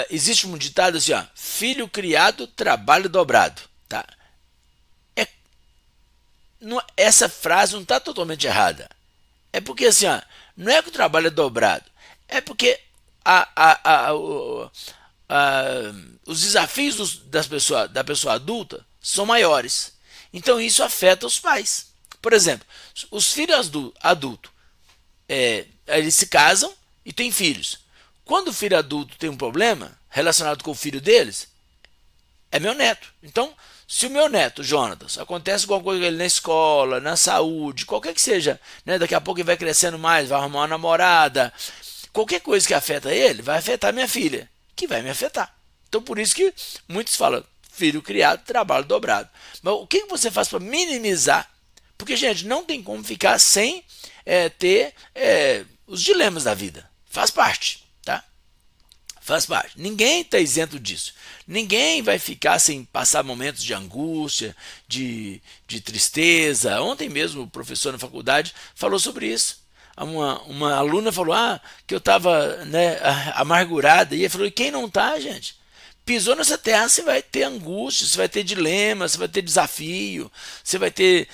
existe um ditado assim, ó, filho criado, trabalho dobrado, tá? É, essa frase não está totalmente errada. É porque assim, ó, não é que o trabalho é dobrado, é porque a, a, a, o- a- os desafios da pessoa adulta são maiores. Então isso afeta os pais. Por exemplo, os filhos adultos, eles se casam e têm filhos. Quando o filho adulto tem um problema relacionado com o filho deles, é meu neto. Então, se o meu neto, Jonatas, acontece alguma coisa com ele na escola, na saúde, qualquer que seja, né, daqui a pouco ele vai crescendo mais, vai arrumar uma namorada, qualquer coisa que afeta ele, vai afetar minha filha, que vai me afetar. Então, por isso que muitos falam, filho criado, trabalho dobrado. Mas o que você faz para minimizar? Porque, gente, não tem como ficar sem ter os dilemas da vida. Faz parte, tá? Faz parte. Ninguém está isento disso. Ninguém vai ficar sem passar momentos de angústia, de tristeza. Ontem mesmo o professor na faculdade falou sobre isso. Uma aluna falou que eu estava, né, amargurada. E ele falou, e quem não está, gente? Pisou nessa terra, você vai ter angústia, você vai ter dilema, você vai ter desafio, você vai ter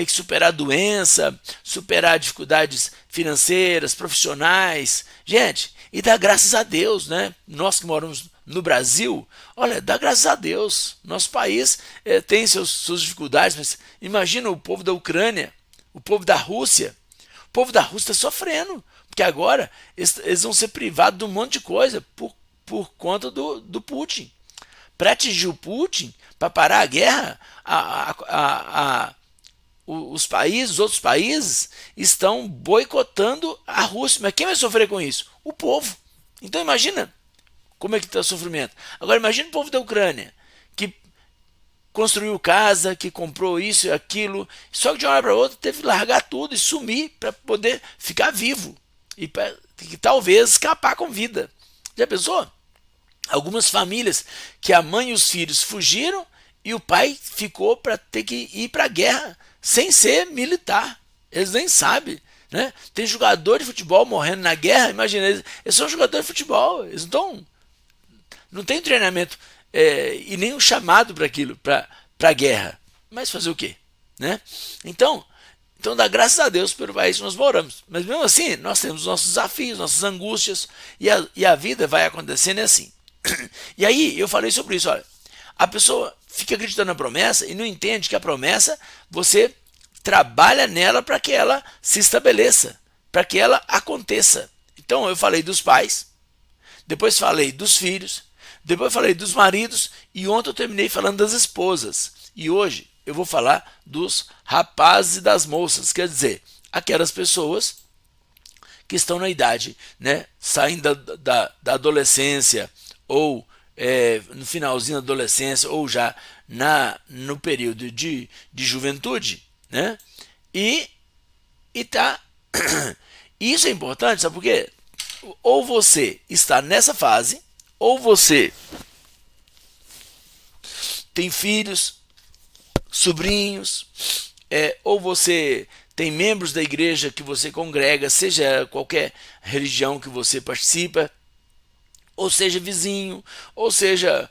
que superar doença, superar dificuldades financeiras, profissionais. Gente, e dá graças a Deus, né? Nós que moramos no Brasil, olha, dá graças a Deus. Nosso país tem suas dificuldades, mas imagina o povo da Ucrânia, o povo da Rússia. O povo da Rússia está sofrendo, porque agora eles vão ser privados de um monte de coisa por conta do Putin. Para atingir o Putin, para parar a guerra, os outros países estão boicotando a Rússia. Mas quem vai sofrer com isso? O povo. Então imagina como é que está o sofrimento. Agora imagina o povo da Ucrânia, que construiu casa, que comprou isso e aquilo, só que de uma hora para outra teve que largar tudo e sumir para poder ficar vivo e para talvez escapar com vida. Já pensou? Algumas famílias que a mãe e os filhos fugiram e o pai ficou para ter que ir para a guerra sem ser militar. Eles nem sabem. Né? Tem jogador de futebol morrendo na guerra, imagina, eles são jogadores de futebol, eles não têm treinamento e nem um chamado para aquilo, para a guerra. Mas fazer o quê? Né? Então dá graças a Deus pelo país que nós moramos. Mas mesmo assim, nós temos nossos desafios, nossas angústias, e a vida vai acontecendo assim. E aí eu falei sobre isso, olha, a pessoa fica acreditando na promessa e não entende que a promessa você trabalha nela para que ela se estabeleça, para que ela aconteça. Então eu falei dos pais, depois falei dos filhos, depois falei dos maridos e ontem eu terminei falando das esposas. E hoje eu vou falar dos rapazes e das moças, quer dizer, aquelas pessoas que estão na idade, né, saindo da adolescência ou no finalzinho da adolescência ou já no período de juventude, né? E, e tá. Isso é importante, sabe por quê? Ou você está nessa fase, ou você tem filhos, sobrinhos, ou você tem membros da igreja que você congrega, seja qualquer religião que você participa, ou seja vizinho, ou seja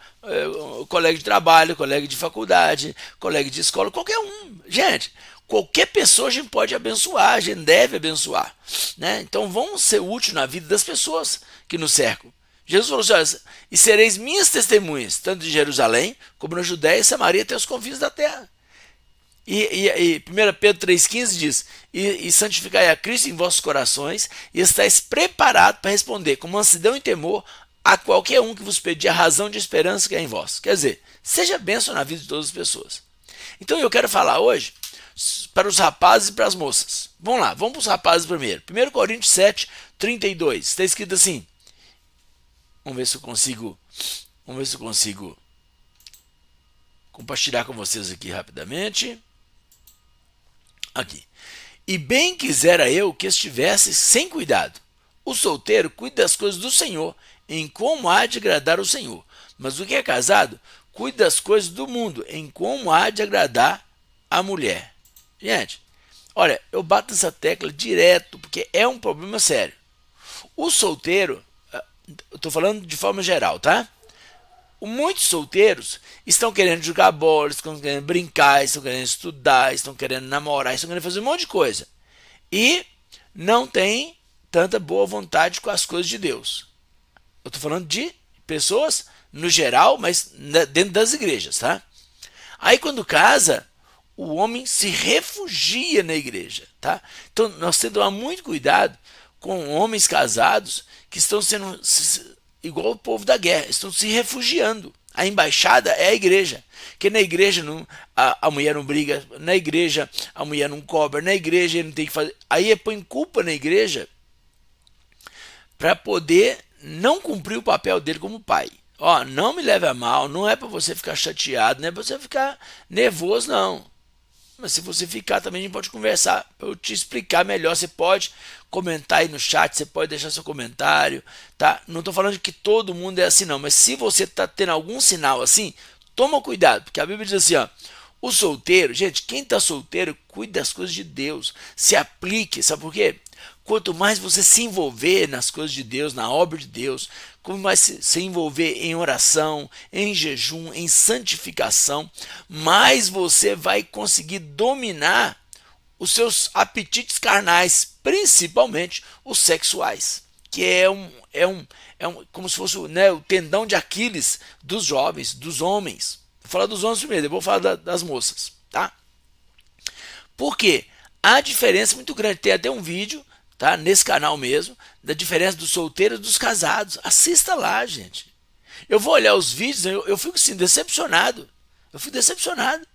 colega de trabalho, colega de faculdade, colega de escola, qualquer um. Gente, qualquer pessoa a gente pode abençoar, a gente deve abençoar. Né? Então vamos ser úteis na vida das pessoas que nos cercam. Jesus falou assim, e sereis minhas testemunhas, tanto de Jerusalém, como na Judéia e Samaria, até os confins da terra. E 1 Pedro 3,15 diz, e santificai a Cristo em vossos corações, e estáis preparados para responder com mansidão e temor a qualquer um que vos pedir a razão de esperança que é em vós. Quer dizer, seja bênção na vida de todas as pessoas. Então eu quero falar hoje para os rapazes e para as moças. Vamos lá, vamos para os rapazes primeiro. 1 Coríntios 7, 32. Está escrito assim. Vamos ver se eu consigo compartilhar com vocês aqui rapidamente. Aqui. E bem quisera eu que estivesse sem cuidado. O solteiro cuida das coisas do Senhor, em como há de agradar o Senhor. Mas o que é casado, cuida das coisas do mundo, em como há de agradar a mulher. Gente, olha, eu bato nessa tecla direto, porque é um problema sério. O solteiro, estou falando de forma geral, tá? Muitos solteiros estão querendo jogar bola, estão querendo brincar, estão querendo estudar, estão querendo namorar, estão querendo fazer um monte de coisa. E não tem tanta boa vontade com as coisas de Deus. Eu estou falando de pessoas no geral, mas dentro das igrejas, tá? Aí quando casa, o homem se refugia na igreja, tá? Então nós temos que tomar muito cuidado com homens casados que estão sendo igual o povo da guerra, estão se refugiando. A embaixada é a igreja, que na igreja não, a mulher não briga, na igreja a mulher não cobra, na igreja ele não tem que fazer. Aí põe culpa na igreja para poder não cumprir o papel dele como pai. Ó, não me leve a mal, não é para você ficar chateado, não é para você ficar nervoso, não. Mas se você ficar também, a gente pode conversar, para eu te explicar melhor. Você pode comentar aí no chat, você pode deixar seu comentário, tá? Não estou falando que todo mundo é assim, não, mas se você está tendo algum sinal assim, toma cuidado, porque a Bíblia diz assim, ó, o solteiro, gente, quem está solteiro, cuide das coisas de Deus, se aplique, sabe por quê? Quanto mais você se envolver nas coisas de Deus, na obra de Deus, quanto mais se envolver em oração, em jejum, em santificação, mais você vai conseguir dominar os seus apetites carnais, principalmente os sexuais, que como se fosse, né, o tendão de Aquiles dos jovens, dos homens. Vou falar dos homens primeiro, depois vou falar das moças, tá? Por quê? A diferença é muito grande. Tem até um vídeo, tá, nesse canal mesmo, da diferença dos solteiros e dos casados. Assista lá, gente. Eu vou olhar os vídeos, eu fico assim, decepcionado. Eu fico decepcionado.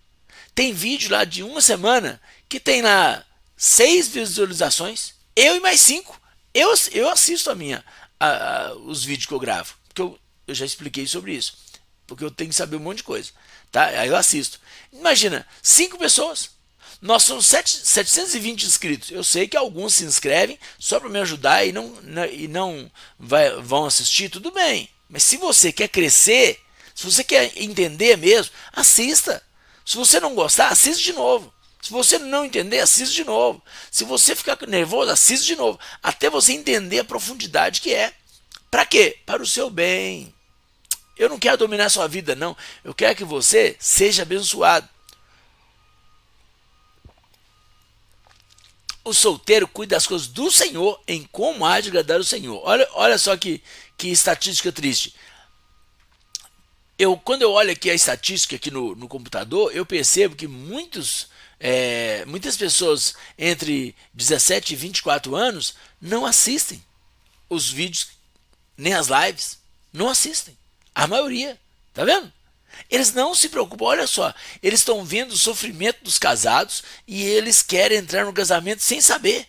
Tem vídeo lá de uma semana que tem lá 6 visualizações, eu e mais 5. Eu assisto os vídeos que eu gravo, porque eu já expliquei sobre isso, porque eu tenho que saber um monte de coisa, tá? Aí eu assisto. Imagina, 5 pessoas. Nós somos 720 inscritos. Eu sei que alguns se inscrevem só para me ajudar e não vão assistir, tudo bem. Mas se você quer crescer, se você quer entender mesmo, assista. Se você não gostar, assista de novo. Se você não entender, assista de novo. Se você ficar nervoso, assista de novo. Até você entender a profundidade que é. Para quê? Para o seu bem. Eu não quero dominar a sua vida, não. Eu quero que você seja abençoado. O solteiro cuida das coisas do Senhor em como há de agradar o Senhor. Olha só que estatística triste. Quando eu olho aqui a estatística aqui no computador, eu percebo que muitas pessoas entre 17 e 24 anos não assistem os vídeos, nem as lives. Não assistem. A maioria. Tá vendo? Eles não se preocupam, olha só, eles estão vendo o sofrimento dos casados e eles querem entrar no casamento sem saber.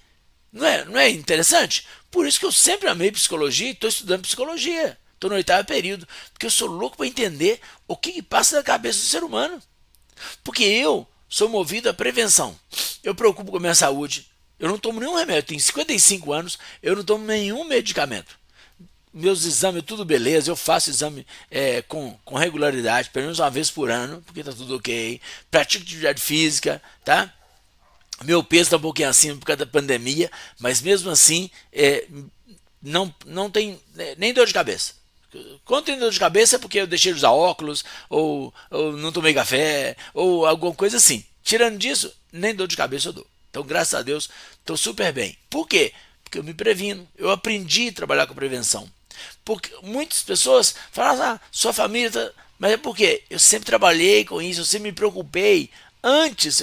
Não é interessante? Por isso que eu sempre amei psicologia e estou estudando psicologia. Estou no 8º período, porque eu sou louco para entender o que passa na cabeça do ser humano. Porque eu sou movido à prevenção. Eu preocupo com a minha saúde. Eu não tomo nenhum remédio, eu tenho 55 anos, eu não tomo nenhum medicamento. Meus exames, tudo beleza, eu faço exame com regularidade, pelo menos uma vez por ano, porque tá tudo ok. Pratico atividade física, tá? Meu peso tá um pouquinho acima por causa da pandemia, mas mesmo assim, não tem nem dor de cabeça. Quando tem dor de cabeça é porque eu deixei de usar óculos, ou não tomei café, ou alguma coisa assim. Tirando disso, nem dor de cabeça eu dou. Então, graças a Deus, estou super bem. Por quê? Porque eu me previno. Eu aprendi a trabalhar com prevenção. Porque muitas pessoas falam, sua família tá... Mas é porque eu sempre trabalhei com isso, eu sempre me preocupei. Antes,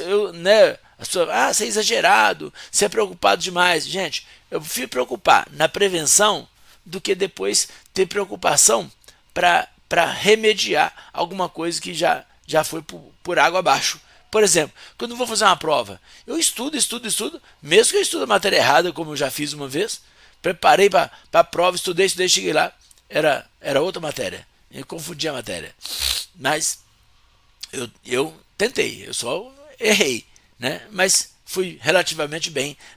as pessoas, você é exagerado, você é preocupado demais. Gente, eu prefiro preocupar na prevenção do que depois ter preocupação para remediar alguma coisa que já foi por água abaixo. Por exemplo, quando eu vou fazer uma prova, eu estudo, mesmo que eu estude a matéria errada, como eu já fiz uma vez, preparei para a prova, estudei, cheguei lá, era outra matéria, eu confundi a matéria. Mas eu tentei, eu só errei, né? Mas fui relativamente bem